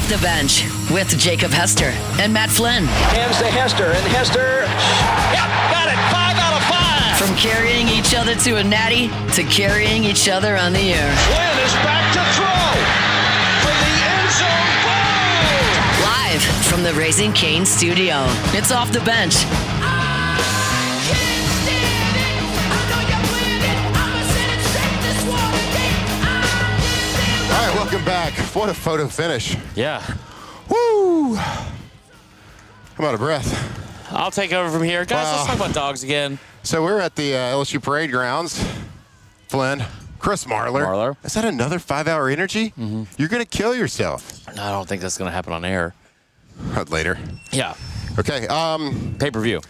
Off the Bench with Jacob Hester and Matt Flynn. Hands to Hester, and Hester, yep, got it, 5 out of 5. From carrying each other to a natty to carrying each other on the air. Flynn is back to throw for the end zone. Boom! Live from the Raising Cane studio, it's Off the Bench. All right, welcome back. What a photo finish. Yeah. Woo! I'm out of breath. I'll take over from here. Guys, let's talk about dogs again. So we're at the LSU Parade Grounds. Flynn, Chris Marlar. Is that another 5-hour energy? Mm-hmm. You're going to kill yourself. No, I don't think that's going to happen on air. Later. Yeah. Okay. Pay-per-view.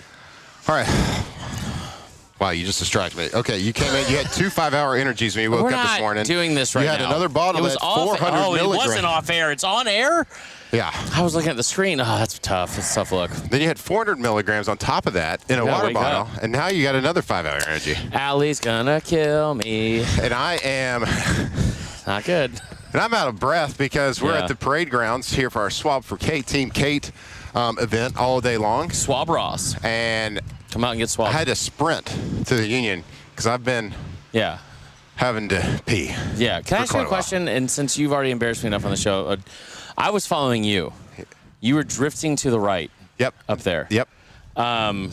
All right. Wow, you just distracted me. Okay, you came in. You had 2 5-hour energies when you woke up this morning. We're not doing this right now. You had another bottle at 400 milligrams. Oh, it wasn't off air. It's on air? Yeah. I was looking at the screen. Oh, that's tough. It's a tough look. Then you had 400 milligrams on top of that in a water bottle, and now you got another 5-hour energy. Allie's gonna kill me. And I am not good. And I'm out of breath because we're at the Parade Grounds here for our Swab for Cate, Team Cate event all day long. Swab Ross. And come out and get swabbed. I had to sprint to the Union because I've been having to pee. Yeah. Can I ask you a question? And since you've already embarrassed me enough on the show, I was following you. You were drifting to the right. Yep. Up there. Yep. Then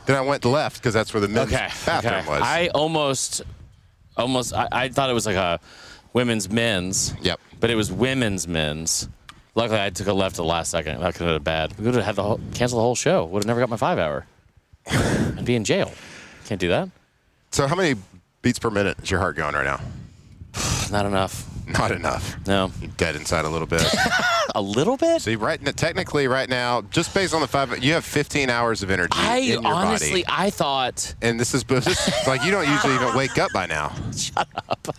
I went left because that's where the men's bathroom was. I almost, I thought it was like a women's men's. Yep. But it was women's men's. Luckily, I took a left at the last second. That could have been bad. We would have had cancel the whole show. Would have never got my 5-hour. I'd be in jail. Can't do that. So how many beats per minute is your heart going right now? Not enough. Not enough. No. You're dead inside a little bit. A little bit? See, technically right now, just based on the 5, you have 15 hours of energy in your honestly, body. I thought. And this is like you don't usually even wake up by now. Shut up.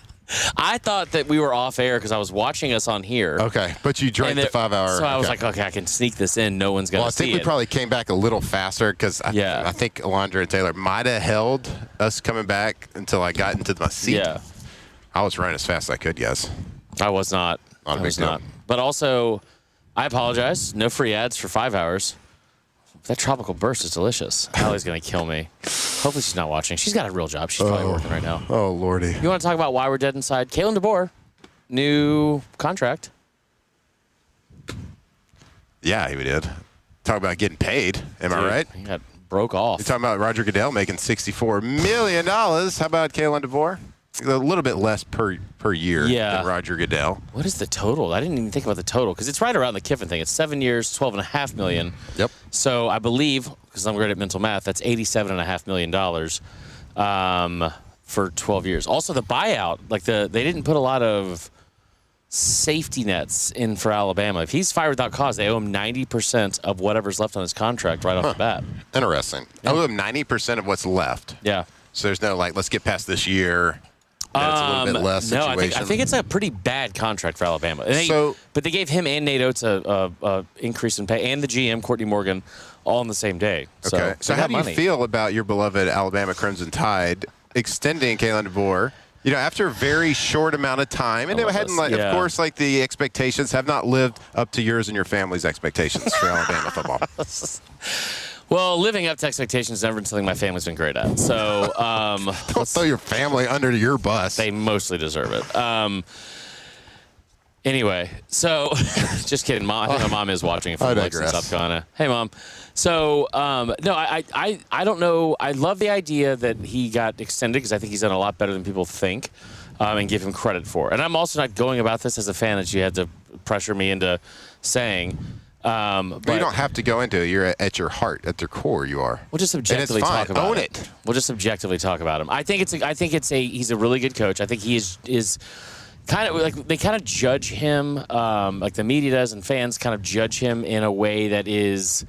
I thought that we were off air because I was watching us on here. Okay, but you drank the 5-hour. So I was like, okay, I can sneak this in. No one's going to see it. Well, I think we probably came back a little faster because I think Alondra and Taylor might have held us coming back until I got into my seat. Yeah. I was running as fast as I could, yes. I was not. I was not. But also, I apologize. No free ads for 5 hours. That tropical burst is delicious. Allie's going to kill me. Hopefully she's not watching. She's got a real job. She's probably working right now. Oh, Lordy. You want to talk about why we're dead inside? Kalen DeBoer, new contract. Yeah, he did. Talk about getting paid. Am I right? He got broke off. You're talking about Roger Goodell making $64 million. How about Kalen DeBoer? A little bit less per year than Roger Goodell. What is the total? I didn't even think about the total because it's right around the Kiffin thing. It's 7 years, $12.5 million. Yep. So I believe, because I'm great at mental math, that's $87.5 million for 12 years. Also, the buyout, they didn't put a lot of safety nets in for Alabama. If he's fired without cause, they owe him 90% of whatever's left on his contract right off the bat. Interesting. I owe him 90% of what's left. Yeah. So there's no let's get past this year. It's a little bit less situation. No, I think it's a pretty bad contract for Alabama. But they gave him and Nate Oates a increase in pay, and the GM, Courtney Morgan, all on the same day. Okay. So how do you feel about your beloved Alabama Crimson Tide extending Kalen DeBoer, after a very short amount of time? And of course, the expectations have not lived up to yours and your family's expectations for Alabama football. Well, living up to expectations is never something my family's been great at. So don't throw your family under your bus. They mostly deserve it. Anyway, so just kidding, Mom. I think my mom is watching it from South Carolina. Hey, Mom. So no, I don't know. I love the idea that he got extended because I think he's done a lot better than people think, and give him credit for. And I'm also not going about this as a fan that you had to pressure me into saying. But you don't have to go into it. You're at your heart, at their core. You are. We'll just objectively talk about it. We'll just objectively talk about him. I think he's a really good coach. I think he is kind of they kind of judge him, like the media does, and fans kind of judge him in a way that is,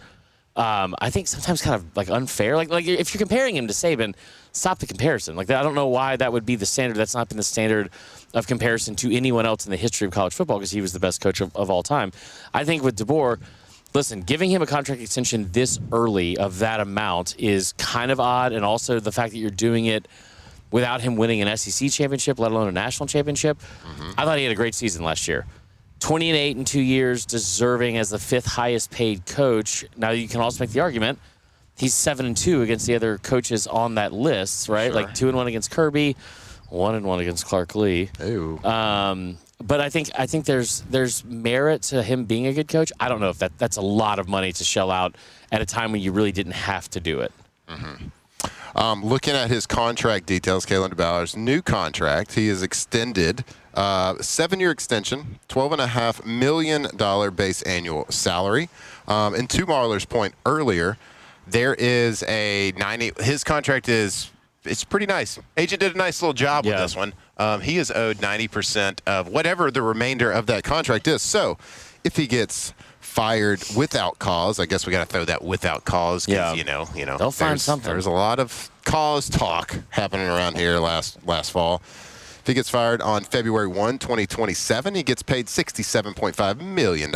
I think sometimes kind of unfair. Like if you're comparing him to Saban, stop the comparison. I don't know why that would be the standard. That's not been the standard of comparison to anyone else in the history of college football because he was the best coach of all time. I think with DeBoer, listen, giving him a contract extension this early of that amount is kind of odd, and also the fact that you're doing it without him winning an SEC championship, let alone a national championship. Mm-hmm. I thought he had a great season last year. 20-8 in 2 years, deserving as the 5th highest paid coach. Now you can also make the argument he's 7-2 against the other coaches on that list, right? Sure. Like 2-1 against Kirby, 1-1 against Clark Lee. Ooh. But I think there's merit to him being a good coach. I don't know if that's a lot of money to shell out at a time when you really didn't have to do it. Mm-hmm. Looking at his contract details, Kalen DeBoer's new contract, he is extended 7-year extension, $12.5 million base annual salary. And to Marler's point earlier, there is a 90. His contract it's pretty nice. Agent did a nice little job with this one. He is owed 90% of whatever the remainder of that contract is. So if he gets fired without cause, I guess we got to throw that without cause. Yeah. You know, they'll find something. There's a lot of cause talk happening around here last fall. If he gets fired on February 1, 2027, he gets paid $67.5 million.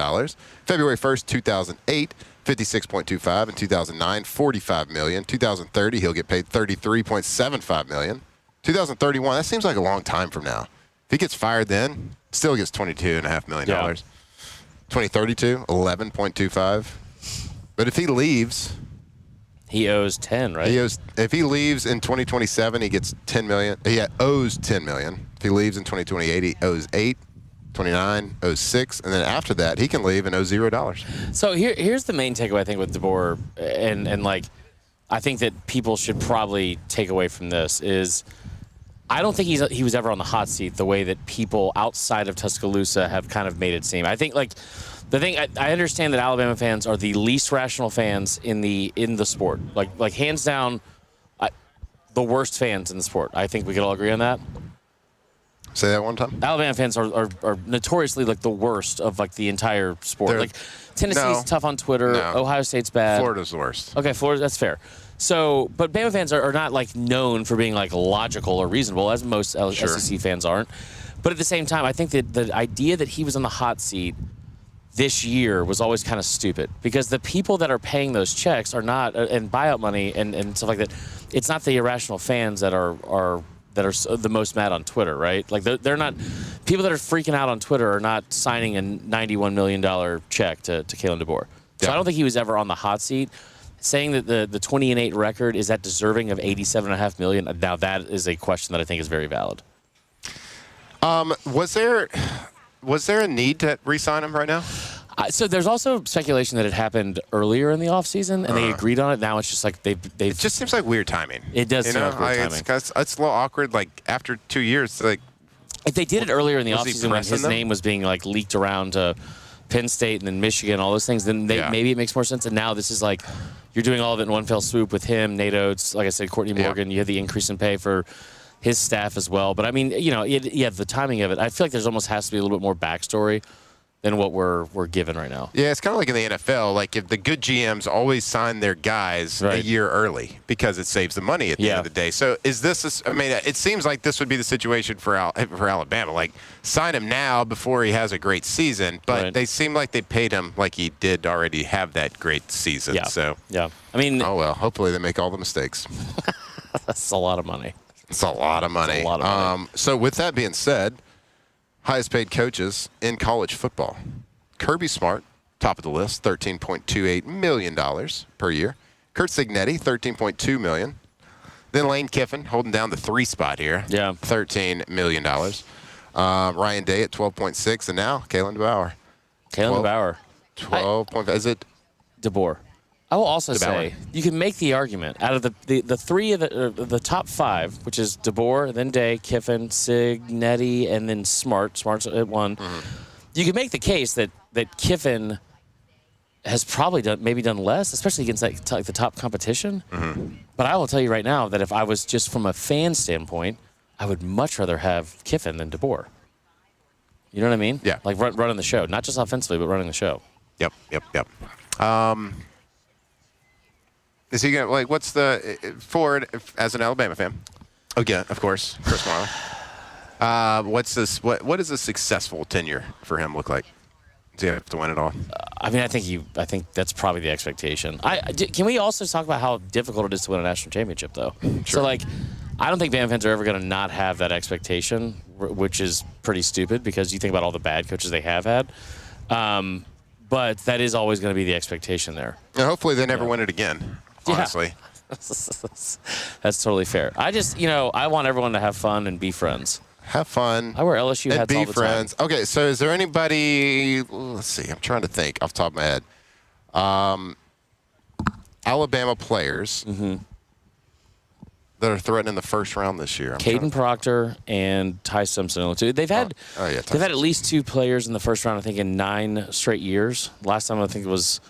February 1st, 2008, $56.25. In 2009, $45 million. 2030, he'll get paid $33.75 million. 2031, that seems like a long time from now. If he gets fired then, still gets $22.5 million. 2032, $11.25. But if he leaves, he owes 10, right? If he leaves in 2027, he gets $10 million. He owes $10 million. If he leaves in 2028, he owes 8. 29, owes 6, and then after that, he can leave and owe $0. So here's the main takeaway, I think, with DeBoer, and like, I think that people should probably take away from this is, I don't think he was ever on the hot seat the way that people outside of Tuscaloosa have kind of made it seem. I think, like, the thing, I understand that Alabama fans are the least rational fans in the sport. Like hands down, the worst fans in the sport. I think we could all agree on that. Say that one time. Alabama fans are notoriously like the worst of like the entire sport. Like Tennessee's tough on Twitter. No. Ohio State's bad. Florida's the worst. Okay, Florida, that's fair. So, but Bama fans are not like known for being like logical or reasonable, as most SEC fans aren't. But at the same time, I think that the idea that he was on the hot seat this year was always kind of stupid, because the people that are paying those checks are not, and buyout money and stuff like that, it's not the irrational fans that are the most mad on Twitter, right? Like they're not, people that are freaking out on Twitter are not signing a $91 million check to Kalen DeBoer. So I don't think he was ever on the hot seat. Saying that the 20-8 record, is that deserving of $87.5 million? Now that is a question that I think is very valid. Was there a need to re-sign him right now? So there's also speculation that it happened earlier in the offseason, and they agreed on it. Now it's just like they've. It just seems like weird timing. It does seem like weird timing. It's a little awkward. Like after 2 years, like if they did it earlier in the offseason when his name was being like leaked around to Penn State and then Michigan, all those things, then maybe it makes more sense. And now this is like you're doing all of it in one fell swoop with him, Nate Oates, like I said, Courtney Morgan. You have the increase in pay for his staff as well. But I mean, the timing of it, I feel like there's almost has to be a little bit more backstory than what we're given right now. Yeah, it's kind of like in the NFL. Like if the good GMs always sign their guys a year early because it saves the money at the end of the day. So is this? I mean, it seems like this would be the situation for Alabama. Like sign him now before he has a great season. But they seem like they paid him like he did already have that great season. Yeah. So I mean, oh well. Hopefully they make all the mistakes. That's a lot of money. It's a lot of money. It's a lot of money. So with that being said, highest paid coaches in college football. Kirby Smart, top of the list, $13.28 million per year. Curt Cignetti, $13.2 million. Then Lane Kiffin holding down the 3 spot here. Yeah. $13 million. Ryan Day at 12.6, and now Kalen DeBoer. DeBoer. 12. Is it DeBoer? I will also say you can make the argument out of the three of the top 5, which is DeBoer, then Day, Kiffin, Cignetti, and then Smart's at 1. Mm-hmm. You can make the case that Kiffin has probably done less, especially against like the top competition. Mm-hmm. But I will tell you right now that if I was just from a fan standpoint, I would much rather have Kiffin than DeBoer. You know what I mean? Yeah. Like running the show, not just offensively, but running the show. Yep. Is he going to, like, what's the, forward as an Alabama fan? Again, of course, Chris Marlowe. What does a successful tenure for him look like? Does he have to win it all? I mean, I think that's probably the expectation. Can we also talk about how difficult it is to win a national championship, though? Sure. So, like, I don't think Bama fans are ever going to not have that expectation which is pretty stupid because you think about all the bad coaches they have had. But that is always going to be the expectation there. And hopefully they never win it again, honestly. Yeah. That's totally fair. I just, I want everyone to have fun and be friends. Have fun. I wear LSU hats and all be the friends. time. Okay, so is there anybody? Let's see. I'm trying to think off the top of my head. Alabama players that are threatening the first round this year. Caden Proctor and Ty Simpson. They've had they've had at least 2 players in the first round, I think, in 9 straight years. Last time I think it was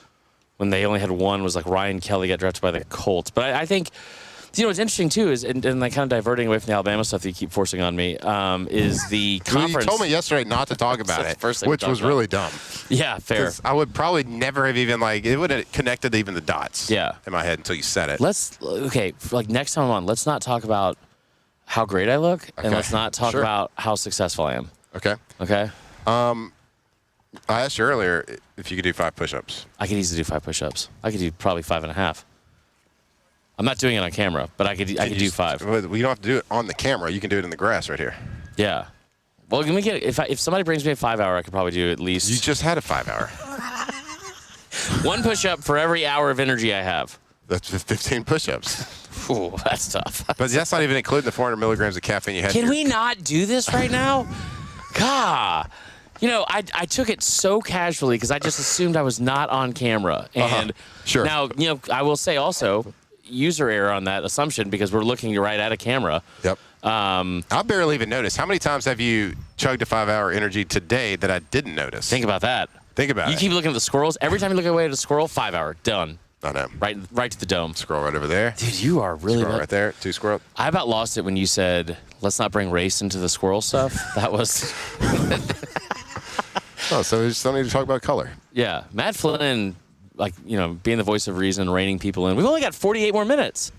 when they only had one was like Ryan Kelly got drafted by the Colts. But I think, what's interesting too is, and like kind of diverting away from the Alabama stuff that you keep forcing on me, is the conference. You told me yesterday not to talk about it, which was really dumb. Yeah, fair. I would probably never have even it would have connected even the dots. Yeah. In my head until you said it. Next time I'm on, let's not talk about how great I look, and let's not talk about how successful I am. Okay. Okay. I asked you earlier if you could do 5 push-ups. I could easily do 5 push-ups. I could do probably 5.5. I'm not doing it on camera, but I could do 5. Well, you don't have to do it on the camera. You can do it in the grass right here. Yeah. Well, let me get if somebody brings me a 5-hour, I could probably do at least. You just had a 5-hour. 1 push-up for every hour of energy I have. That's 15 push-ups. Ooh, that's tough. But that's not even including the 400 milligrams of caffeine you had. Can we not do this right now? God. I took it so casually because I just assumed I was not on camera. And Sure. Now, I will say also, user error on that assumption because we're looking right at a camera. Yep. I barely even noticed. How many times have you chugged a 5-hour energy today that I didn't notice? Think about that. Think about it. You keep looking at the squirrels. Every time you look away at a squirrel, 5-hour, done. I know. Right to the dome. Scroll right over there. Dude, you are really Scroll right there. 2 squirrel. I about lost it when you said, let's not bring race into the squirrel stuff. That was... So we just don't need to talk about color. Yeah. Matt Flynn, being the voice of reason, reining people in. We've only got 48 more minutes.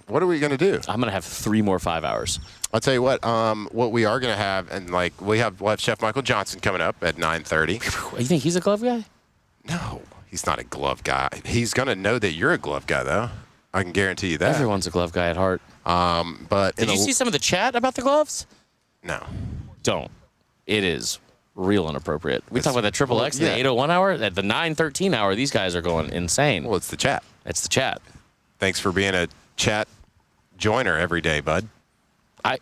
What are we going to do? I'm going to have 3 more 5 hours. I'll tell you what we are going to have, and we'll have Chef Michael Johnson coming up at 9:30. You think he's a glove guy? No, he's not a glove guy. He's going to know that you're a glove guy, though. I can guarantee you that. Everyone's a glove guy at heart. But Did you see some of the chat about the gloves? No. Don't. It is real inappropriate. We talk about the triple X, the 801 hour, at the 913 hour. These guys are going insane. Well, it's the chat. It's the chat. Thanks for being a chat joiner every day, bud. I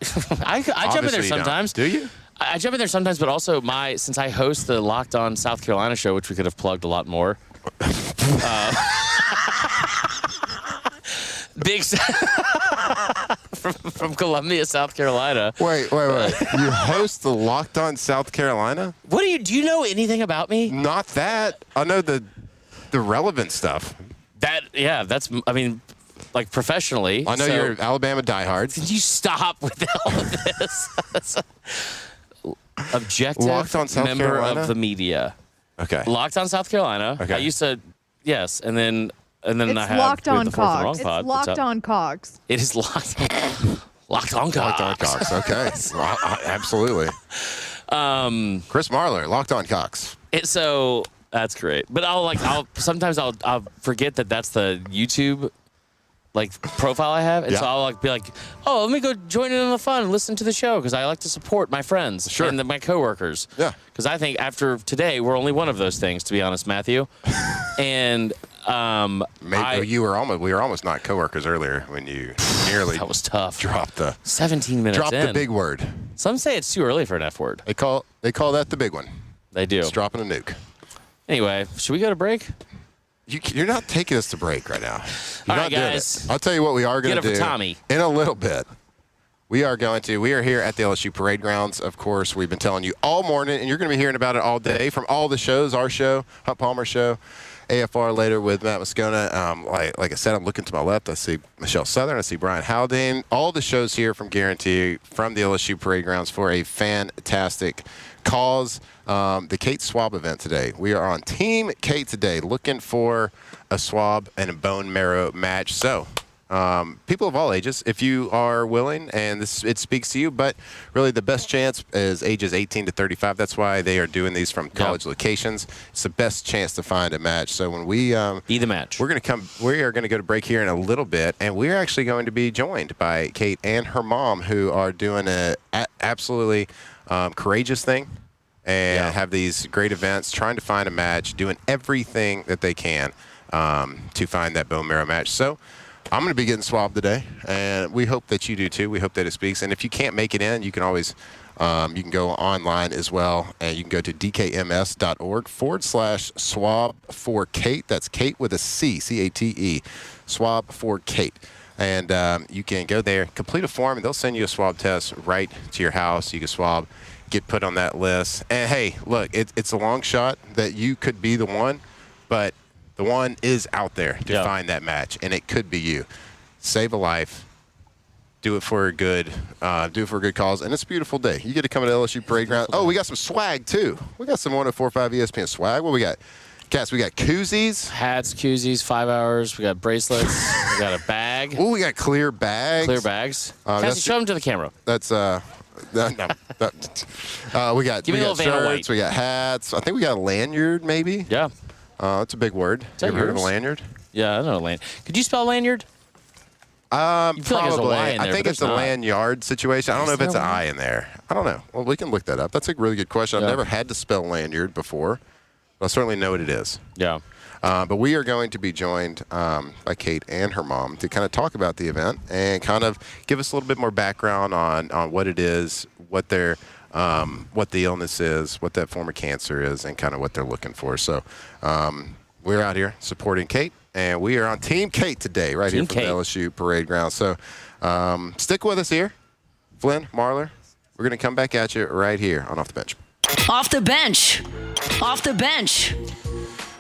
jump in there sometimes. Do you? I jump in there sometimes, but also since I host the Locked On South Carolina show, which we could have plugged a lot more. Big from Columbia, South Carolina. Wait. You host the Locked On South Carolina? Do you know anything about me? Not that. I know the relevant stuff. Like professionally. I know you're Alabama diehard. Can you stop with all of this? Objective Locked On South member Carolina? of the media. Okay. Locked On South Carolina. Okay. I used to, yes, and then It's I have Locked On the Fourth and Wrong Cogs. pod. It's Locked On Cogs. It is Locked On Locked On Cox. Okay. Absolutely. Chris Marler, Locked On Cox. So that's great. But I'll sometimes I'll forget that that's the YouTube profile I have, and so I'll be like, oh, let me go join in on the fun and listen to the show because I like to support my friends and my coworkers. Yeah. Because I think after today we're only one of those things, to be honest, Matthew. And maybe we were almost not coworkers earlier when you nearly that was tough. Dropped the 17 minutes dropped in. the big word. Some say it's too early for an F word. They call that the big one. They do. It's dropping a nuke. Anyway, should we go to break? You're not taking us to break right now. All right, guys. I'll tell you what we are going to do. Get it for Tommy. In a little bit. We are here at the LSU Parade Grounds. Of course, we've been telling you all morning, and you're going to be hearing about it all day from all the shows, our show, Hunt Palmer Show, AFR later with Matt Moscona. Like I said, I'm looking to my left. I see Michelle Southern. I see Brian Haldane. All the shows here from Guarantee from the LSU Parade Grounds for a fantastic cause. The Cate swab event today. We are on Team Cate today, looking for a swab and a bone marrow match. So people of all ages, if you are willing, and it speaks to you. But really, the best chance is ages 18 to 35. That's why they are doing these from college locations. It's the best chance to find a match. So when we be the match, we are going to go to break here in a little bit, and we're actually going to be joined by Cate and her mom, who are doing a absolutely courageous thing. And have these great events, trying to find a match, doing everything that they can to find that bone marrow match. So I'm going to be getting swabbed today, and we hope that you do too. We hope that it speaks. And if you can't make it in, you can always you can go online as well, and you can go to dkms.org/swab for Cate. That's Cate with a C, C-A-T-E, swab for Cate. And you can go there, complete a form, and they'll send you a swab test right to your house. You can swab, get put on that list. And, hey, look, it's a long shot that you could be the one, but the one is out there to find that match, and it could be you. Save a life. Do it for a good cause, and it's a beautiful day. You get to come to LSU Parade Ground. Oh, we got some swag, too. We got some 104.5 ESPN swag. What we got? Cass, we got koozies. Hats, koozies, 5 hours. We got bracelets. We got a bag. Oh, we got clear bags. Clear bags. Cassie, show them to the camera. That's we got shirts. We got hats. I think we got a lanyard, maybe. Yeah. That's a big word. You ever heard of a lanyard? Yeah, I know a lanyard. Could you spell lanyard? Probably. Like I think it's a lanyard situation. I don't know if it's an I in there. I don't know. Well, we can look that up. That's a really good question. I've never had to spell lanyard before, but I certainly know what it is. Yeah. But we are going to be joined by Cate and her mom to kind of talk about the event and kind of give us a little bit more background on what it is, what the illness is, what that form of cancer is, and kind of what they're looking for. So we're out here supporting Cate, and we are on Team Cate today, right here from the LSU Parade Ground. So stick with us here. Flynn, Marler, we're going to come back at you right here on Off the Bench. Off the bench. Off the bench.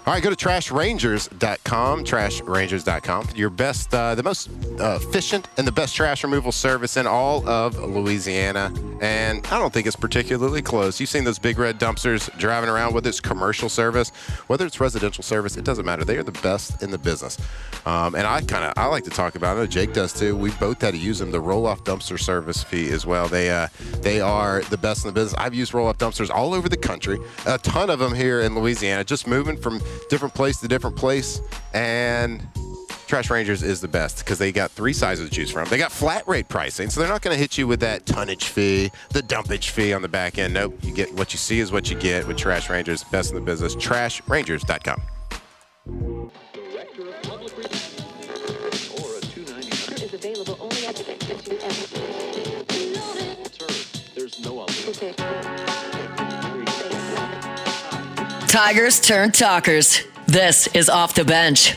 All right, go to trashrangers.com, trashrangers.com. Your best, the most efficient and the best trash removal service in all of Louisiana. And I don't think it's particularly close. You've seen those big red dumpsters driving around with its commercial service. Whether it's residential service, it doesn't matter. They are the best in the business. And I like to talk about it. I know Jake does too. We both had to use them, the roll-off dumpster service fee as well. They are the best in the business. I've used roll-off dumpsters all over the country. A ton of them here in Louisiana, just moving from different place to different place, and Trash Rangers is the best because they got 3 sizes to choose from. They got flat rate pricing, so they're not going to hit you with that tonnage fee, the dumpage fee on the back end. Nope, you get what you see is what you get with Trash Rangers, best in the business. Trashrangers.com. Director of Public Relations or a 299 is available only at the Sir, there's no other. Okay. Tigers turn talkers. This is Off the Bench.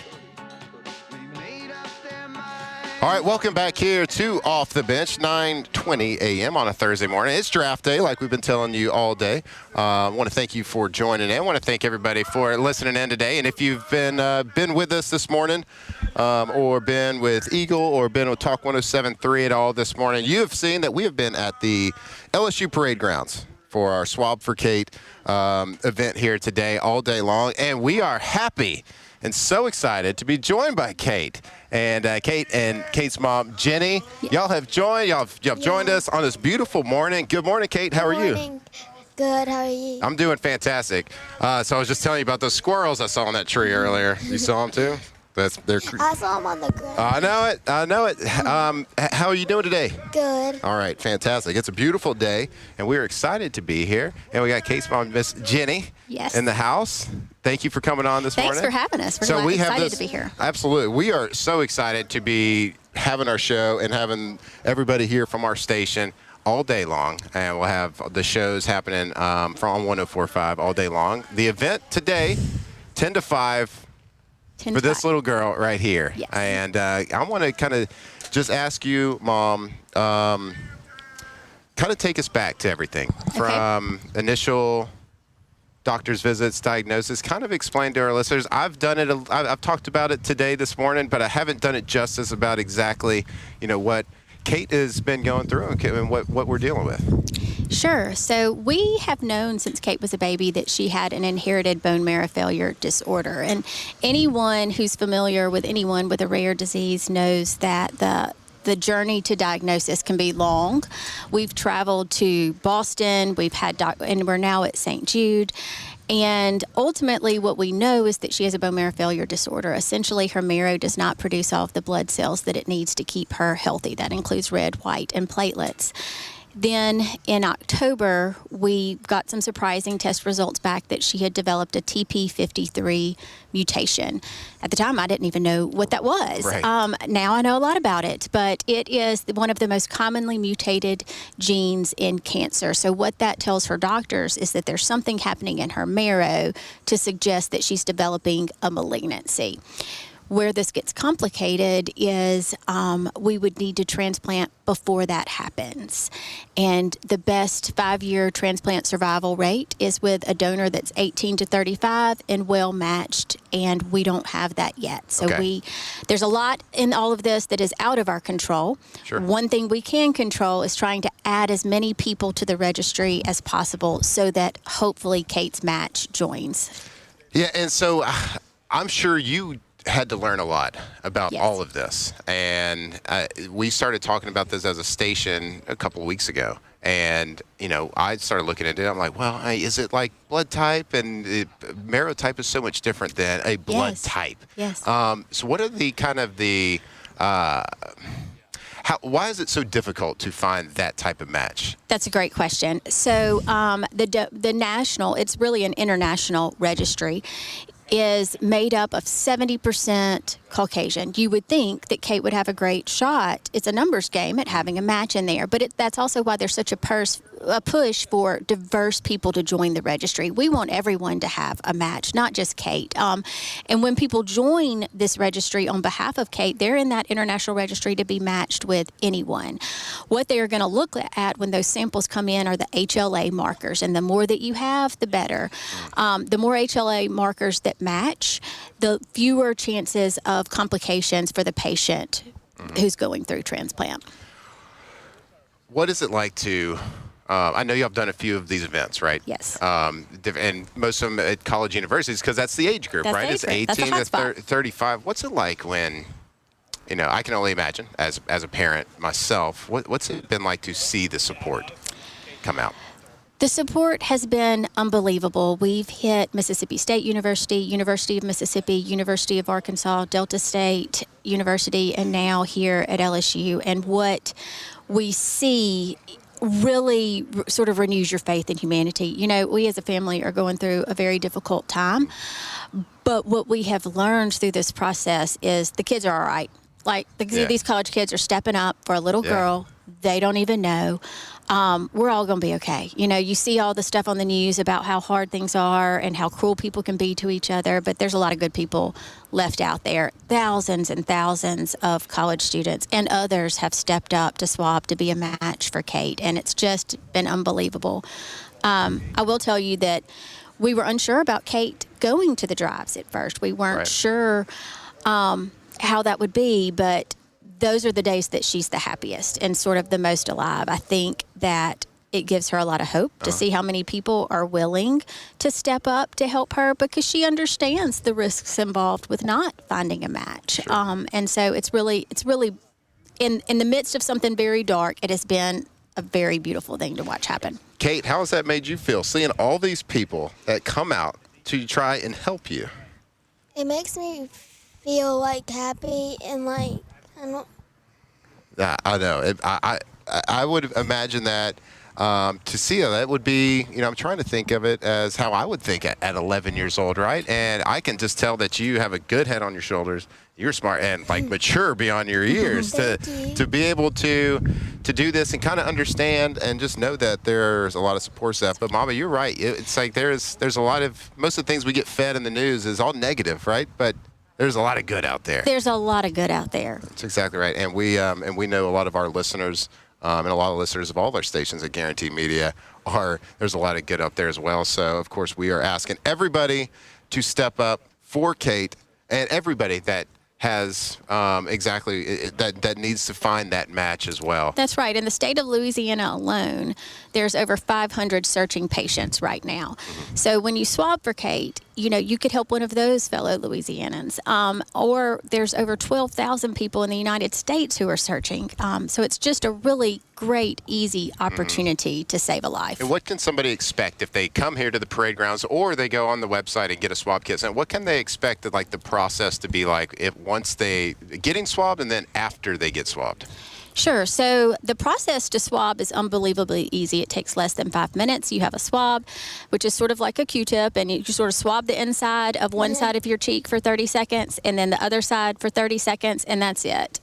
All right, welcome back here to Off the Bench, 9:20 a.m. on a Thursday morning. It's draft day, like we've been telling you all day. I want to thank you for joining in. I want to thank everybody for listening in today. And if you've been with us this morning, or been with Eagle, or been with Talk 107.3 at all this morning, you have seen that we have been at the LSU Parade Grounds for our Swab for Cate event here today, all day long. And we are happy and so excited to be joined by Cate. And Cate and Cate's mom, Jenni, y'all have joined. Y'all have joined us on this beautiful morning. Good morning, Cate. How are you? Good. How are you? I'm doing fantastic. So I was just telling you about those squirrels I saw on that tree earlier. You saw them too? I saw them on the ground. I know it. How are you doing today? Good. All right, fantastic. It's a beautiful day, and we're excited to be here. And we got Cate's mom, Miss Jenni, in the house. Thank you for coming on this morning. Thanks for having us. We're excited to be here. Absolutely. We are so excited to be having our show and having everybody here from our station all day long. And we'll have the shows happening from 104.5 all day long. The event today, 10 to 5. For this little girl right here. Yes. And I want to kind of just ask you, Mom, kind of take us back to everything. From initial doctor's visits, diagnosis, kind of explain to our listeners. I've done it, I've talked about it today, this morning, but I haven't done it justice about exactly, what Cate has been going through and what we're dealing with. Sure. So we have known since Cate was a baby that she had an inherited bone marrow failure disorder. And anyone who's familiar with anyone with a rare disease knows that the journey to diagnosis can be long. We've traveled to Boston, and we're now at St. Jude. And ultimately, what we know is that she has a bone marrow failure disorder. Essentially, her marrow does not produce all of the blood cells that it needs to keep her healthy. That includes red, white, and platelets. Then in October, we got some surprising test results back that she had developed a TP53 mutation. At the time, I didn't even know what that was. Right. Now I know a lot about it, but it is one of the most commonly mutated genes in cancer. So what that tells her doctors is that there's something happening in her marrow to suggest that she's developing a malignancy. Where this gets complicated is we would need to transplant before that happens. And the best 5-year transplant survival rate is with a donor that's 18 to 35 and well matched, and we don't have that yet. So there's a lot in all of this that is out of our control. Sure. One thing we can control is trying to add as many people to the registry as possible so that hopefully Cate's match joins. Yeah, and so I'm sure you had to learn a lot about all of this. And we started talking about this as a station a couple of weeks ago. And, I started looking at it. I'm like, well, is it like blood type? And marrow type is so much different than a blood type. Yes. So what are why is it so difficult to find that type of match? That's a great question. So the national, it's really an international registry, is made up of 70% Caucasian. You would think that Cate would have a great shot. It's a numbers game at having a match in there, but that's also why there's such a push for diverse people to join the registry. We want everyone to have a match, not just Cate. And when people join this registry on behalf of Cate, they're in that international registry to be matched with anyone. What they are going to look at when those samples come in are the HLA markers, and the more that you have, the better. The more HLA markers that match, the fewer chances of complications for the patient who's going through transplant. What is it like to, I know you have done a few of these events, right? Yes. And most of them at college universities, because that's the age group, That's right? the age It's group. 18 That's to 35. What's it like when, I can only imagine as a parent myself, what's it been like to see the support come out? The support has been unbelievable. We've hit Mississippi State University, University of Mississippi, University of Arkansas, Delta State University, and now here at LSU. And what we see really sort of renews your faith in humanity. We as a family are going through a very difficult time, but what we have learned through this process is the kids are all right. These college kids are stepping up for a little girl. They don't even know. We're all going to be okay. You see all the stuff on the news about how hard things are and how cruel people can be to each other, but there's a lot of good people left out there. Thousands and thousands of college students and others have stepped up to swab to be a match for Cate, and it's just been unbelievable. I will tell you that we were unsure about Cate going to the drives at first. We weren't sure how that would be, but those are the days that she's the happiest and sort of the most alive. I think that it gives her a lot of hope to see how many people are willing to step up to help her, because she understands the risks involved with not finding a match. Sure. And so it's really in the midst of something very dark, it has been a very beautiful thing to watch happen. Cate, how has that made you feel, seeing all these people that come out to try and help you? It makes me feel happy and I know. I would imagine that to see that would be, I'm trying to think of it as how I would think at 11 years old, right? And I can just tell that you have a good head on your shoulders. You're smart and mature beyond your years to be able to do this and kind of understand and just know that there's a lot of support staff. But Mama, you're right. It's like there's a lot of, most of the things we get fed in the news is all negative, right? But there's a lot of good out there. There's a lot of good out there. That's exactly right. And we know a lot of our listeners and a lot of listeners of all of our stations at Guarantee Media there's a lot of good out there as well. So, of course, we are asking everybody to step up for Cate and everybody that has exactly that needs to find that match as well. That's right. In the state of Louisiana alone, there's over 500 searching patients right now. So when you swab for Cate, you could help one of those fellow Louisianans. Or there's over 12,000 people in the United States who are searching. So it's just a really great, easy opportunity to save a life. And what can somebody expect if they come here to the parade grounds or they go on the website and get a swab kit? And what can they expect the process to be like once they getting swabbed and then after they get swabbed? Sure. So the process to swab is unbelievably easy. It takes less than 5 minutes. You have a swab, which is sort of like a Q-tip, and you sort of swab the inside of one side of your cheek for 30 seconds and then the other side for 30 seconds, and that's it.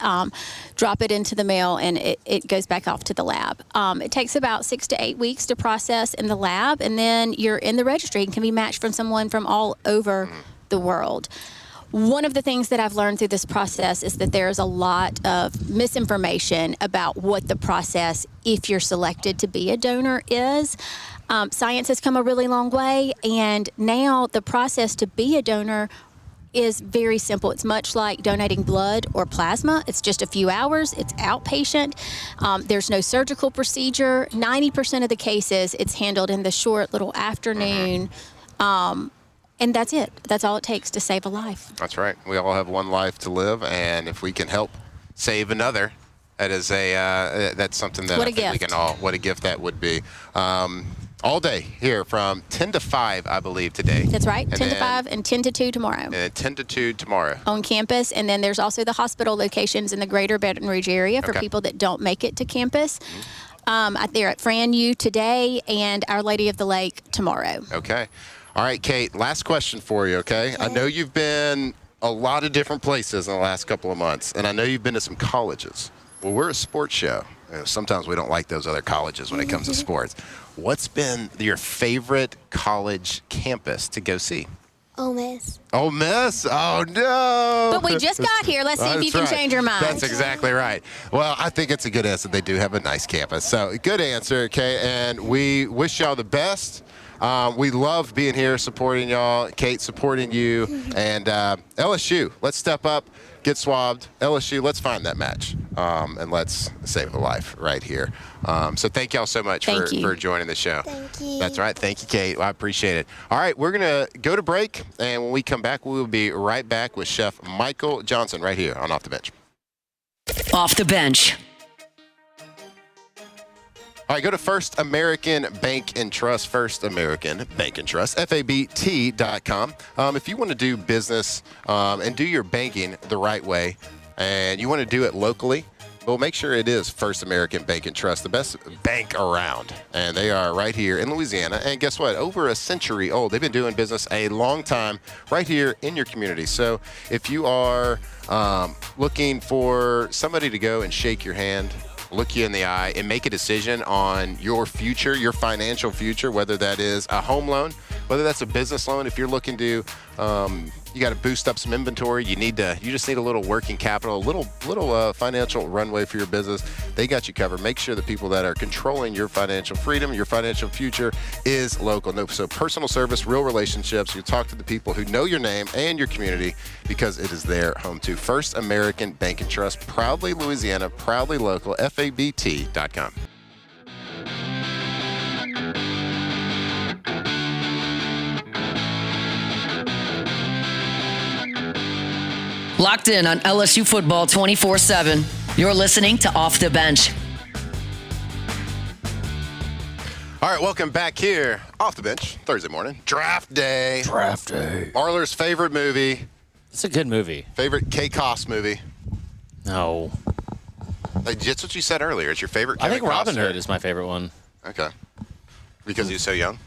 Drop it into the mail, and it goes back off to the lab. It takes about 6 to 8 weeks to process in the lab, and then you're in the registry and can be matched from someone from all over the world. One of the things that I've learned through this process is that there's a lot of misinformation about what the process, if you're selected to be a donor, is. Science has come a really long way, and now the process to be a donor is very simple. It's much like donating blood or plasma. It's just a few hours. It's outpatient. There's no surgical procedure. 90% of the cases, it's handled in the short little afternoon. And that's it. That's all it takes to save a life. That's right. We all have one life to live, and if we can help save another, that is that's something that What I a think we gift. can all. What a gift that would be. All day here from 10 to 5, I believe, today. That's right. And 10 to then- 5 and 10 to 2 tomorrow And 10 to 2 tomorrow. on campus. And then there's also the hospital locations in the greater Baton Rouge area for Okay. people that don't make it to campus. They're at Fran U today and Our Lady of the Lake tomorrow. Okay. All right, Cate, last question for you, okay? I know you've been a lot of different places in the last couple of months, and I know you've been to some colleges. Well, we're a sports show. Sometimes we don't like those other colleges when it comes to sports. What's been your favorite college campus to go see? Ole Miss. Ole Miss? Oh, no. But we just got here. Let's see if you That's can right. change your mind. That's exactly right. Well, I think it's a good answer. They do have a nice campus. So, good answer, okay? And we wish y'all the best. We love being here, supporting y'all. Cate, supporting you. And LSU, let's step up, get swabbed. LSU, let's find that match. And let's save a life right here. So thank y'all so much for joining the show. Thank you. That's right. Thank you, Cate. I appreciate it. All right, we're going to go to break. And when we come back, we will be right back with Chef Michael Johnson right here on Off the Bench. Off the bench. All right, go to First American Bank and Trust, First American Bank and Trust, FABT.com. If you want to do business and do your banking the right way, and you want to do it locally, well, make sure it is First American Bank and Trust, the best bank around. And they are right here in Louisiana. And guess what? Over a century old. They've been doing business a long time right here in your community. So if you are looking for somebody to go and shake your hand, look you in the eye, and make a decision on your future, your financial future, whether that is a home loan, whether that's a business loan, if you're looking to, you got to boost up some inventory, you just need a little working capital, a little financial runway for your business. They got you covered. Make sure the people that are controlling your financial freedom, your financial future is local. So personal service, real relationships. You talk to the people who know your name and your community because it is their home too. First American Bank and Trust, proudly Louisiana, proudly local, FABT.com. Locked in on LSU football 24/7. You're listening to Off the Bench. All right, welcome back here, Off the Bench, Thursday morning. Draft day. Draft day. Marler's favorite movie. It's a good movie. Favorite Kate Costner movie. No. That's what you said earlier. It's your favorite I Kevin think Robin Costner. Hood is my favorite one. Okay. Because he's so young?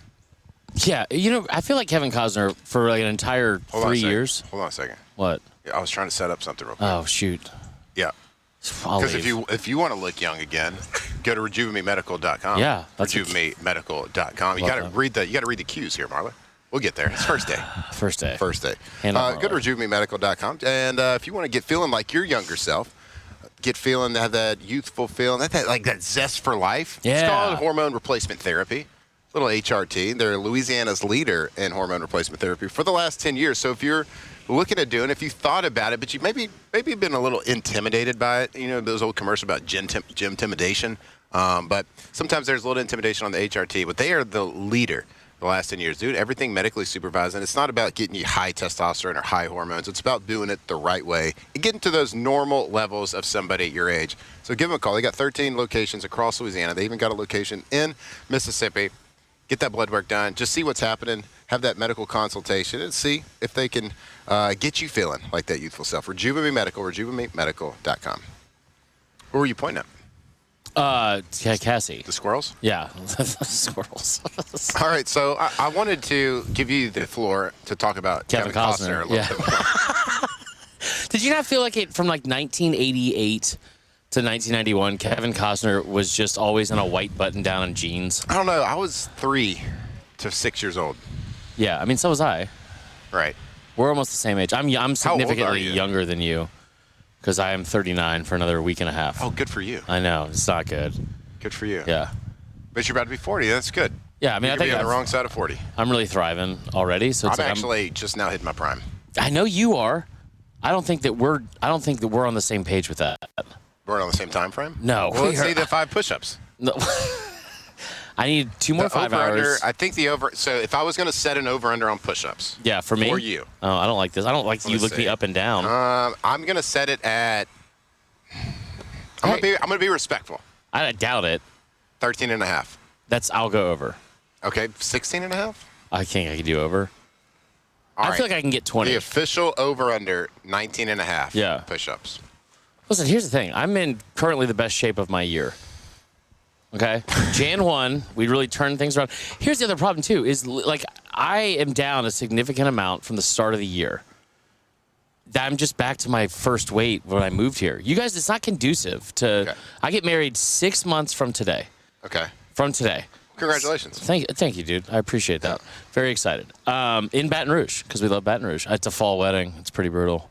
Yeah, I feel like Kevin Costner for like an entire Hold on a 3 second. years. Hold on a second. What? I was trying to set up something real quick. Oh, shoot. Yeah. I'll Because leave. if you want to look young again, go to rejuvenemedical.com. Yeah, that's rejuvenemedical.com. You Love got to that. read the cues here, Marla. We'll get there. It's first day. First day. First day. Hand up, Go to Marla. rejuvenemedical.com. And if you want to get feeling like your younger self, get feeling that youthful feeling, that zest for life. It's Yeah. called hormone replacement therapy. little HRT. They're Louisiana's leader in hormone replacement therapy for the last 10 years. So if you're looking at doing, if you thought about it, but you maybe been a little intimidated by it, those old commercials about gym intimidation. But sometimes there's a little intimidation on the HRT, but they are the leader the last 10 years. Dude, everything medically supervised, and it's not about getting you high testosterone or high hormones. It's about doing it the right way and getting to those normal levels of somebody at your age. So give them a call. They got 13 locations across Louisiana. They even got a location in Mississippi. Get that blood work done. Just see what's happening. Have that medical consultation and see if they can get you feeling like that youthful self. Rejuvenate Medical, rejuvenatemedical.com. Who are you pointing at? Cassie. The squirrels? Yeah, squirrels. All right, so I wanted to give you the floor to talk about Kevin Costner a little bit more. Did you not feel like it from like 1988 to 1991, Kevin Costner was just always in a white button-down and jeans? I don't know. I was 3 to 6 years old. Yeah, I mean, so was I. Right. We're almost the same age. I'm significantly younger than you because I am 39 for another week and a half. Oh, good for you. I know. It's not good. Good for you. Yeah. But you're about to be 40. That's good. Yeah, I mean, I think you're on the wrong side of 40. I'm really thriving already. So it's I'm actually just now hitting my prime. I know you are. I don't think that we're on the same page with that. We're on the same time frame? No. Well, let's see the 5 push-ups. No. I need 2 more 5 hours. I think the over. So if I was going to set an over/under on push-ups. Yeah, for me. For you. Oh, I don't like this. I don't like you look me up and down. I'm going to set it at. I'm going to be respectful. I doubt it. 13 and a half. I'll go over. Okay, 16 and a half? I think I can do over. I feel like I can get 20. The official over/under 19 and a half. Yeah. Push-ups. Listen, here's the thing. I'm in currently the best shape of my year. Okay? Jan 1, we really turned things around. Here's the other problem, too, is like I am down a significant amount from the start of the year. I'm just back to my first weight when I moved here. You guys, it's not conducive to. Okay. I get married 6 months from today. Okay. From today. Congratulations. Thank you, dude. I appreciate that. Yeah. Very excited. In Baton Rouge, because we love Baton Rouge. It's a fall wedding. It's pretty brutal.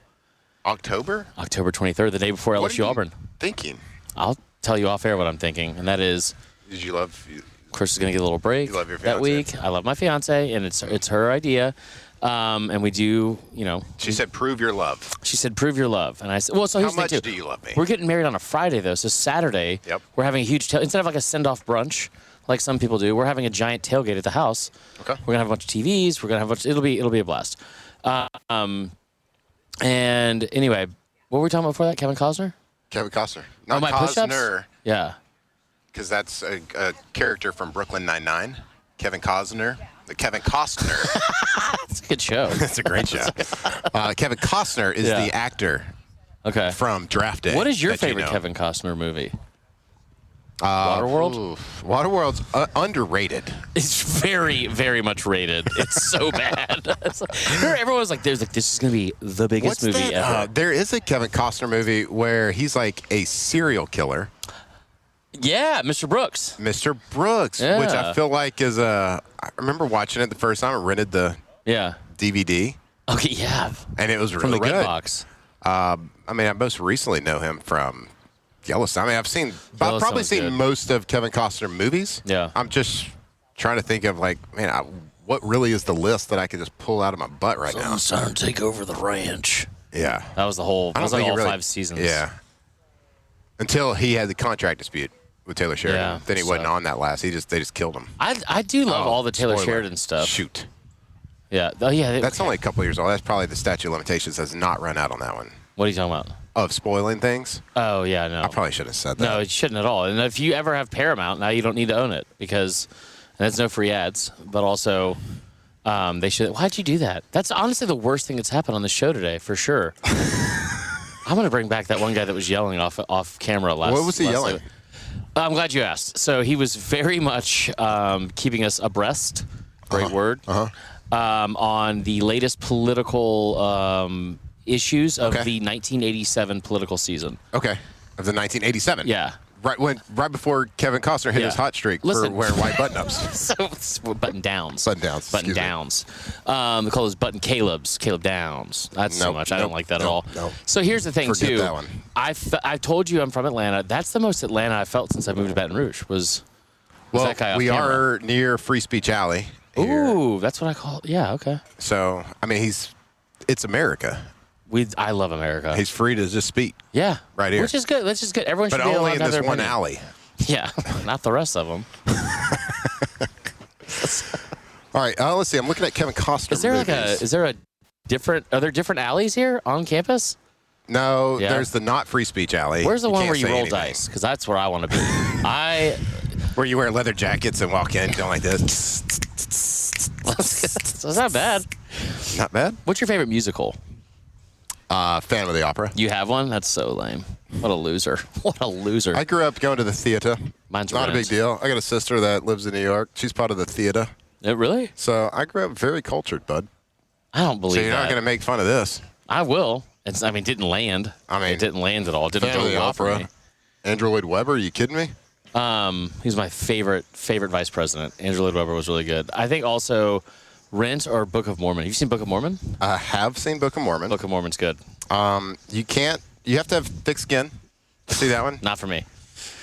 October 23rd, the day before LSU Auburn. Thinking? I'll tell you off air what I'm thinking, and that is. Did you love? Chris is going to get a little break. You love your fiance. That week. I love my fiance, and it's her idea. And we do, She said, "Prove your love." She said, "Prove your love," and I said, "Well, so here's how much the thing, do you love me?" We're getting married on a Friday though, so Saturday. Yep. We're having a huge instead of like a send-off brunch like some people do. We're having a giant tailgate at the house. Okay. We're gonna have a bunch of TVs. We're gonna have it'll be a blast. And anyway, what were we talking about before that? Kevin Costner. Kevin Costner. Not my Costner. Push-ups? Yeah. Because that's a character from Brooklyn Nine-Nine. Kevin Costner. Kevin Costner. It's a good show. It's a great show. Kevin Costner is the actor. Okay. From Draft Day. What is your favorite Kevin Costner movie? Waterworld? Waterworld's underrated. It's very, very much rated. It's so bad. Everyone was like, this is going to be the biggest movie ever. There is a Kevin Costner movie where he's like a serial killer. Yeah, Mr. Brooks. Mr. Brooks, yeah. which I feel like is I remember watching it the first time. I rented the DVD. Okay, yeah. And it was really good. From the good. Redbox. I mean, I most recently know him from Yellowstone. I mean, I've probably seen most of Kevin Costner movies. Yeah. I'm just trying to think of what really is the list that I could just pull out of my butt right now. It's time to take over the ranch. Yeah. That was the whole. That was like all 5 seasons. Yeah. Until he had the contract dispute with Taylor Sheridan. Yeah, then he wasn't on that last. They just killed him. I do love all the Taylor Sheridan stuff. Shoot. Yeah. Oh yeah. That's only a couple years old. That's probably the statute of limitations has not run out on that one. What are you talking about? Of spoiling things? Oh, yeah, no. I probably shouldn't have said that. No, it shouldn't at all. And if you ever have Paramount, now you don't need to own it because that's no free ads. But also, they should. Why'd you do that? That's honestly the worst thing that's happened on the show today, for sure. I'm going to bring back that one guy that was yelling off camera last. What was he yelling? Night. I'm glad you asked. So he was very much keeping us abreast. Great word. On the latest political issues of the 1987 political season. Okay. Of the 1987? Yeah. Right before Kevin Costner hit his hot streak for wearing white button-ups. Button downs. Button downs. They call those button Caleb's. Caleb Downs. That's too much. I don't like that at all. No. So here's the thing, Forget too. that one. I told you I'm from Atlanta. That's the most Atlanta I've felt since I moved to Baton Rouge was Well, that guy off we camera? are near Free Speech Alley. Here. Ooh, that's what I call it. Yeah, okay. So, I mean, it's America. I love America. He's free to just speak. Yeah. Right here. Which is good. That's just good. Everyone should But be allowed only to in have this their one opinion. alley. Yeah, not the rest of them. All right, let's see. I'm looking at Kevin Costner Are there different alleys here on campus? No, Yeah. there's the not free speech alley. Where's the You one can't where you say roll anything. dice? Because that's where I want to be. Where you wear leather jackets and walk in going like this. So it's not bad. Not bad. What's your favorite musical? Phantom of the Opera. You have one? That's so lame. What a loser. What a loser. I grew up going to the theater. Mine's not a Rent. big deal. I got a sister that lives in New York. She's part of the theater. Really? So I grew up very cultured, bud. I don't believe So you're that. not going to make fun of this. I will. It didn't land. It didn't land at all. It didn't Phantom go of the well for Opera. me. Andrew Lloyd Webber, are you kidding me? He's my favorite vice president. Andrew Lloyd Webber was really good. I think also Rent or Book of Mormon. Have you seen Book of Mormon? I have seen Book of Mormon. Book of Mormon's good. You have to have thick skin to see that one. Not for me.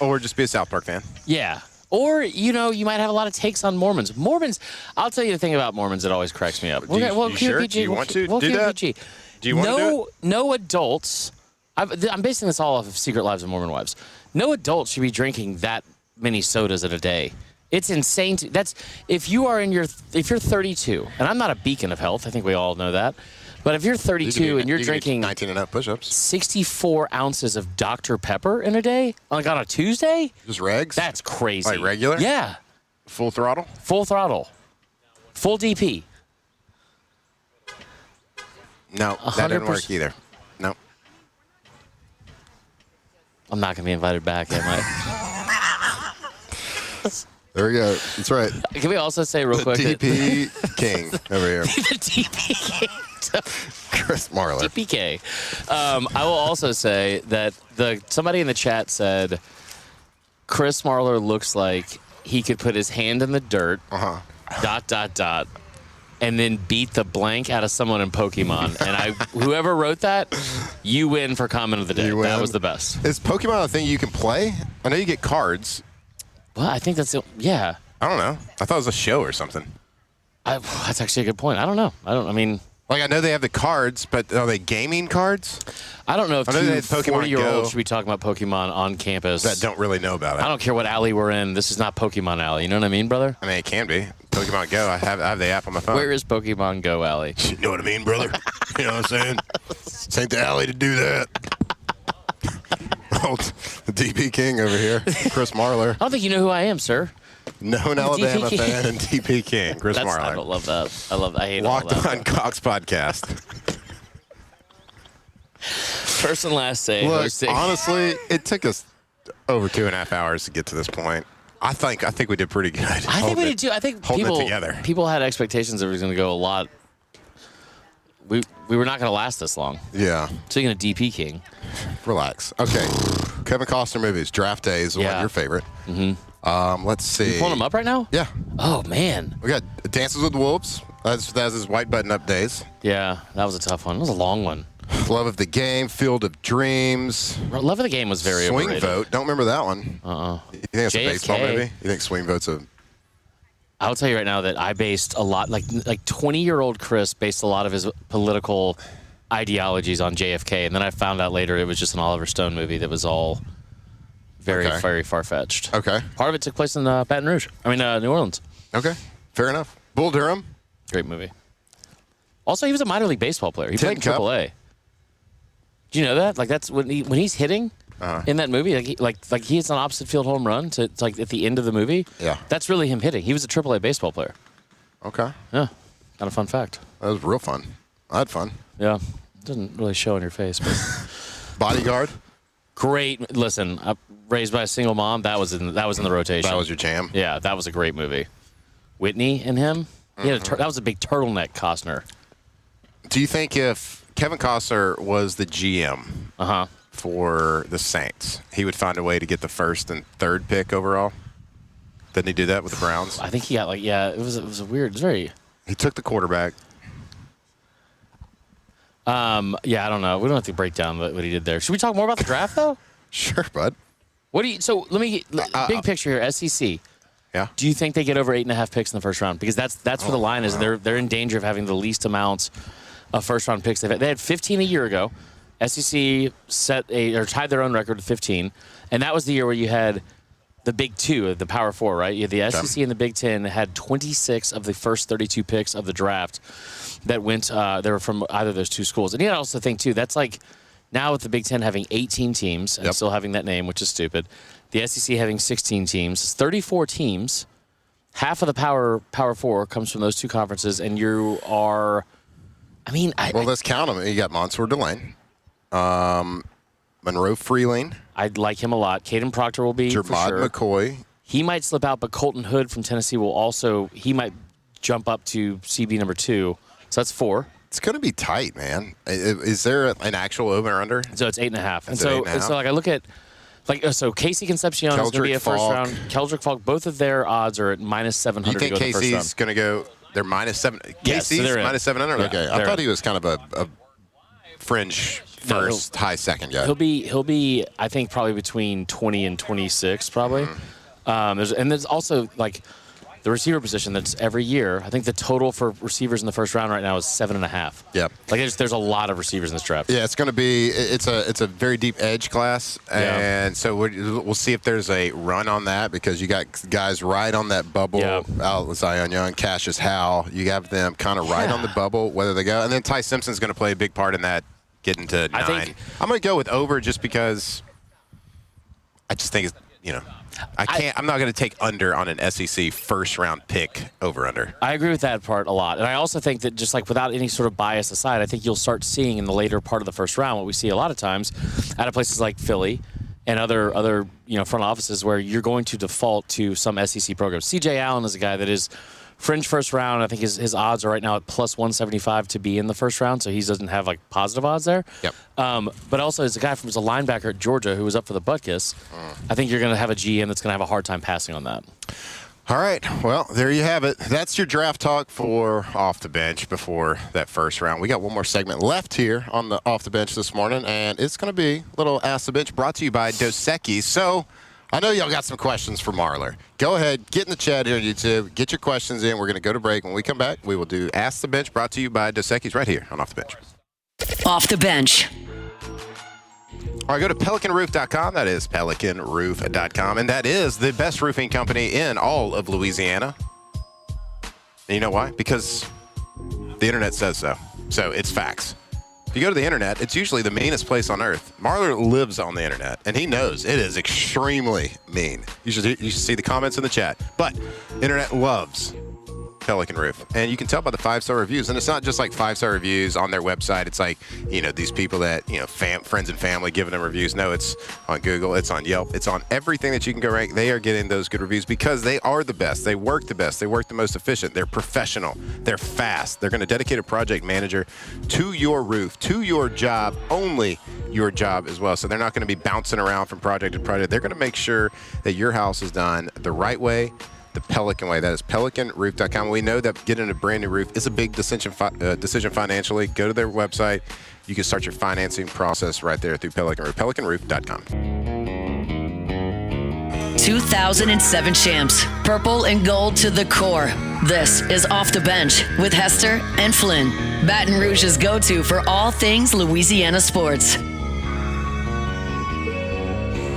Or just be a South Park fan. Yeah. Or, you might have a lot of takes on Mormons. Mormons, I'll tell you the thing about Mormons that always cracks me up. You sure? Do you want to do that? PG. Do you want to do it? No adults. I'm basing this all off of Secret Lives of Mormon Wives. No adult should be drinking that many sodas in a day. It's insane. If you're 32, and I'm not a beacon of health. I think we all know that. But if you're 32 and you're drinking 19 and up push-ups, 64 ounces of Dr. Pepper in a day, like on a Tuesday, just regs. that's crazy. Like regular? Yeah. Full throttle. Full throttle. Full DP. No, that didn't work either. No. I'm not going to be invited back, am I? There we go. That's right. Can we also say real quick DP King over here. the DP King. Chris Marler. DPK. I will also say that somebody in the chat said Chris Marler looks like he could put his hand in the dirt, ... and then beat the blank out of someone in Pokemon. And whoever wrote that, you win for comment of the day. That was the best. Is Pokemon a thing you can play? I know you get cards. Well, I think that's it. Yeah. I don't know. I thought it was a show or something. That's actually a good point. I don't know. Like, I know they have the cards, but are they gaming cards? I don't know if I know they two had Pokemon 40-year-olds Go. should be talking about Pokemon on campus. That don't really know about it. I don't care what alley we're in. This is not Pokemon Alley. You know what I mean, brother? I mean, it can be. Pokemon Go. I have the app on my phone. Where is Pokemon Go Alley? You know what I mean, brother? You know what I'm saying? This ain't the alley to do that. Oh, the DP King over here, Chris Marler. I don't think you know who I am, sir. Known Alabama DP fan and DP King, Chris Marler. I don't love that. I hate Locked all that. on Cox podcast. First and last say. Look, hosting. honestly, it took us over 2.5 hours to get to this point. I think we did pretty good. I think we did too. I think holding it together. people had expectations that it was going to go a lot. We were not going to last this long. Yeah. Speaking of DP King. Relax. Okay. Kevin Costner movies. Draft Day is one of your favorite. Mm-hmm. Let's see. You pulling them up right now? Yeah. Oh, man. We got Dances with Wolves. That's his white button-up days. Yeah, that was a tough one. It was a long one. Love of the Game, Field of Dreams. Love of the Game was very Swing overrated. Vote. Don't remember that one. You think it's a baseball JFK. movie? You think Swing Vote's a... I'll tell you right now that I based a lot, like 20-year-old Chris based a lot of his political ideologies on JFK, and then I found out later it was just an Oliver Stone movie that was all very, Okay. very far-fetched. Okay. Part of it took place in Baton Rouge. New Orleans. Okay. Fair enough. Bull Durham. Great movie. Also, he was a minor league baseball player. He played in Tin Cup. AAA. Do you know that? Like that's when he's hitting in that movie, like he hits an opposite field home run to like at the end of the movie. Yeah. That's really him hitting. He was a AAA baseball player. Okay. Yeah. Kind of fun fact. That was real fun. I had fun. Yeah. Doesn't really show on your face, but Bodyguard. great. Listen, Raised by a Single Mom. That was in the rotation. That was your jam. Yeah, that was a great movie. Whitney and him. He had that was a big turtleneck Costner. Do you think if Kevin Costner was the GM for the Saints, he would find a way to get the first and third pick overall? Didn't he do that with the Browns? I think he got it was a weird. It was very. He took the quarterback. Yeah, I don't know. We don't have to break down what he did there. Should we talk more about the draft though? Sure, bud. So let me get big picture here. SEC. Yeah. Do you think they get over 8.5 picks in the first round? Because that's where the line is. They're in danger of having the least amount of first-round picks they've had. They had 15 a year ago. SEC tied their own record with 15, and that was the year where you had the Big Two, the Power Four, right? You had the SEC and the Big Ten had 26 of the first 32 picks of the draft that went. They were from either of those two schools. And you gotta also think too. That's like now with the Big Ten having 18 teams and still having that name, which is stupid. The SEC having 16 teams, it's 34 teams. Half of the Power Four comes from those two conferences, and you are. I mean, let's count them. You got Mansour Delane, Monroe Freeling. I'd like him a lot. Caden Proctor will be for sure. McCoy. He might slip out, but Colton Hood from Tennessee will also. He might jump up to CB number 2. So that's 4. It's going to be tight, man. Is there an actual over or under? So it's 8.5. And so like I look at so Casey Concepcion is going to be a first round. Keldrick Falk, both of their odds are at -700. You think Casey's going to go? They're -7. Casey's -700. Yeah, okay, I thought he was kind of a fringe first, high second guy. He'll be I think probably between 20 and 26 probably. There's also like the receiver position that's every year. I think the total for receivers in the first round right now is 7.5. Yeah, like there's a lot of receivers in this draft. Yeah, it's going to be it's a very deep edge class, and so we'll see if there's a run on that because you got guys right on that bubble. Zion Young, Cassius Howell, you have them kind of right on the bubble whether they go, and then Ty Simpson's going to play a big part in that. Getting to 9. I'm going to go with over just because I just think it's, I'm not going to take under on an SEC first-round pick over-under. I agree with that part a lot. And I also think that just like without any sort of bias aside, I think you'll start seeing in the later part of the first round what we see a lot of times out of places like Philly and other front offices where you're going to default to some SEC programs. C.J. Allen is a guy that is fringe first round. I think his odds are right now at +175 to be in the first round, so he doesn't have like positive odds there. Yep. But also, as a guy who's a linebacker at Georgia who was up for the Butkus, I think you're going to have a GM that's going to have a hard time passing on that. All right. Well, there you have it. That's your draft talk for Off the Bench before that first round. We got one more segment left here on the Off the Bench this morning, and it's going to be a little Ask the Bench brought to you by Dos Equis. So I know y'all got some questions for Marler. Go ahead, get in the chat here on YouTube, get your questions in. We're going to go to break. When we come back, we will do Ask the Bench brought to you by Dos Equis right here on Off the Bench. Off the Bench. All right, go to PelicanRoof.com. That is PelicanRoof.com. And that is the best roofing company in all of Louisiana. And you know why? Because the internet says so. So it's facts. If you go to the internet, it's usually the meanest place on earth. Marler lives on the internet, and he knows it is extremely mean. You should see the comments in the chat. But internet loves Pelican Roof. And you can tell by the 5-star reviews. And it's not just like 5-star reviews on their website. It's like, these people that, friends and family giving them reviews. No, it's on Google. It's on Yelp. It's on everything that you can go rank. They are getting those good reviews because they are the best. They work the best. They work the most efficient. They're professional. They're fast. They're going to dedicate a project manager to your roof, to your job, only your job as well. So they're not going to be bouncing around from project to project. They're going to make sure that your house is done the right way, the Pelican way. That is PelicanRoof.com. We know that getting a brand new roof is a big decision financially. Go to their website. You can start your financing process right there through Pelican Roof. PelicanRoof.com. 2007 champs, purple and gold to the core. This is Off the Bench with Hester and Flynn, Baton Rouge's go-to for all things Louisiana sports.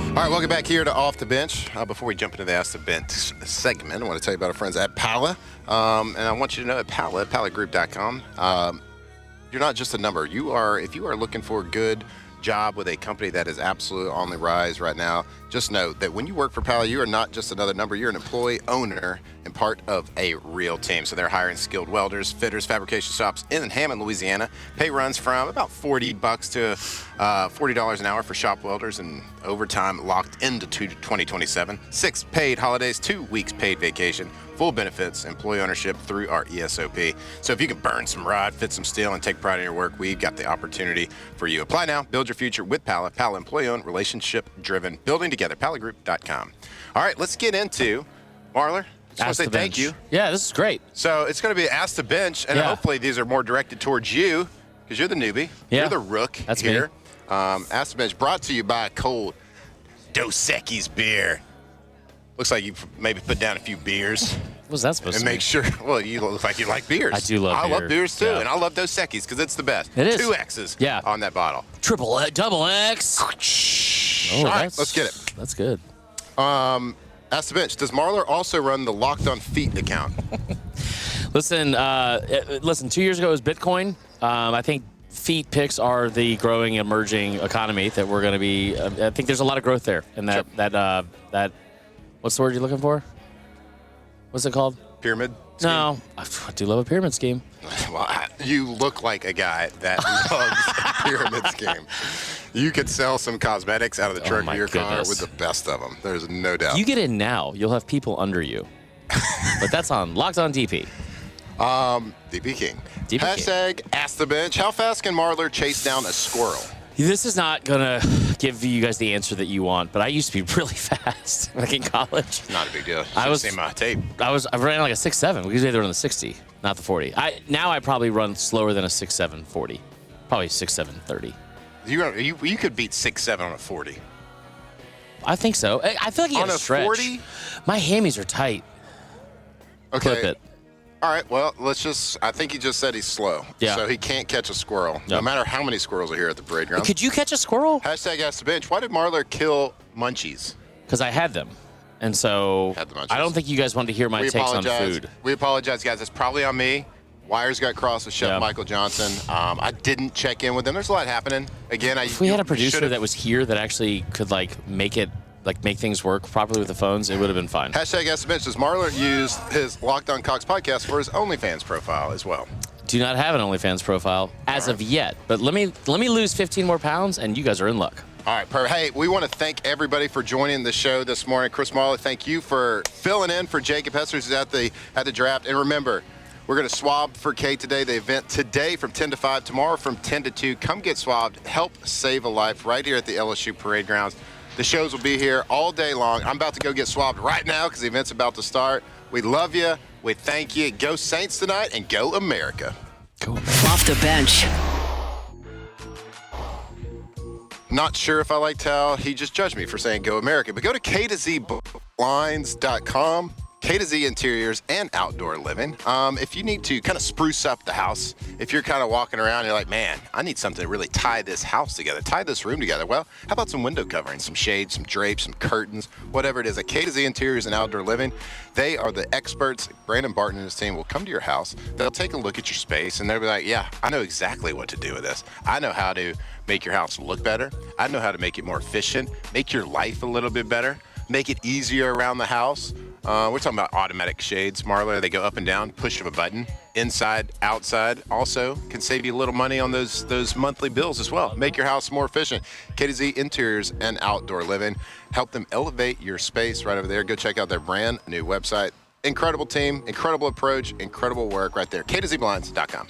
All right, welcome back here to Off the Bench. Before we jump into the Ask the Bench segment, I want to tell you about our friends at Pala. And I want you to know at Pala, palagroup.com, you're not just a number. If you are looking for a good job with a company that is absolutely on the rise right now, just know that when you work for Pala, you are not just another number. You're an employee, owner, and part of a real team. So they're hiring skilled welders, fitters, fabrication shops in Hammond, Louisiana. Pay runs from about $40 to $40 an hour for shop welders, and overtime locked into 2027. 6 paid holidays, 2 weeks paid vacation, full benefits, employee ownership through our ESOP. So if you can burn some rod, fit some steel, and take pride in your work, we've got the opportunity for you. Apply now. Build your future with Pala. Pala, employee-owned, relationship-driven, building together. PalaGroup.com. All right, let's get into Marler. Just want to say thank you. Yeah, this is great. So it's going to be Ask the Bench, and hopefully these are more directed towards you because you're the newbie. Yeah. You're the rook. That's here. Me. Ask the Bench brought to you by cold Dos Equis beer. Looks like you maybe put down a few beers. What was that supposed to And mean? make sure, well, you look like you like beers. I do love beer. I love beers too, Yeah. and I love Dos Equis because it's the best. It is. 2 X's Yeah. on that bottle. Triple X, double X. All right, let's get it. That's good. Ask the bench. Does Marler also run the Locked On Feet account? Listen, 2 years ago it was Bitcoin. I think feet picks are the growing, emerging economy that we're going to be. I think there's a lot of growth there, and that what's the word you're looking for? What's it called? Pyramid scheme? No, I do love a pyramid scheme. Well, you look like a guy that loves a pyramid scheme. You could sell some cosmetics out of the trunk my of your car goodness. with the best of them. There's no doubt. You get in now, you'll have people under you. But that's on Locked On DP. DP King. DP Hashtag Ask the Bench. How fast can Marler chase down a squirrel? This is not going to give you guys the answer that you want, but I used to be really fast, like in college. Not a big deal. I was seen my tape. I ran like a 6.7. We usually run the 60, not the 40. Now I probably run slower than a 6.7 40. Probably 6.7 30. You could beat 6.7 on a 40. I think so. I feel like you On got a to stretch. 40? My hammies are tight. Okay. Clip it. All right, well, I think he just said he's slow. Yeah. So he can't catch a squirrel, no matter how many squirrels are here at the parade ground. Could you catch a squirrel? Hashtag Ask the Bench. Why did Marler kill munchies? Because I had them. And so Had the munchies. I don't think you guys want to hear my takes on food. We apologize, guys. It's probably on me. Wires got crossed with Chef Yeah. Michael Johnson. I didn't check in with them. There's a lot happening. Again, If we had a producer that was here that actually could make things work properly with the phones, it would have been fine. Hashtag Ask the Bench. Does Marler use his Locked On Cox podcast for his OnlyFans profile as well? Do not have an OnlyFans profile as of yet, but let me lose 15 more pounds and you guys are in luck. All right, perfect. Hey, we want to thank everybody for joining the show this morning. Chris Marler, thank you for filling in for Jacob Hester, who's at the draft. And remember, we're going to swab for Cate today. The event today from 10 to 5, tomorrow from 10 to 2. Come get swabbed. Help save a life right here at the LSU Parade Grounds. The shows will be here all day long. I'm about to go get swabbed right now because the event's about to start. We love you. We thank you. Go Saints tonight and go America. Go America. Off the bench. Not sure if I liked how he just judged me for saying go America, but go to KZBlinds.com. K to Z Interiors and Outdoor Living. If you need to kind of spruce up the house, if you're kind of walking around and you're like, man, I need something to really tie this house together, tie this room together. Well, how about some window coverings, some shades, some drapes, some curtains, whatever it is. At K to Z Interiors and Outdoor Living, they are the experts. Brandon Barton and his team will come to your house. They'll take a look at your space and they'll be like, yeah, I know exactly what to do with this. I know how to make your house look better. I know how to make it more efficient, make your life a little bit better, make it easier around the house. We're talking about automatic shades, Marler. They go up and down, push of a button, inside, outside. Also, can save you a little money on those monthly bills as well. Make your house more efficient. K to Z Interiors and Outdoor Living. Help them elevate your space right over there. Go check out their brand new website. Incredible team, incredible approach, incredible work right there. KZBlinds.com.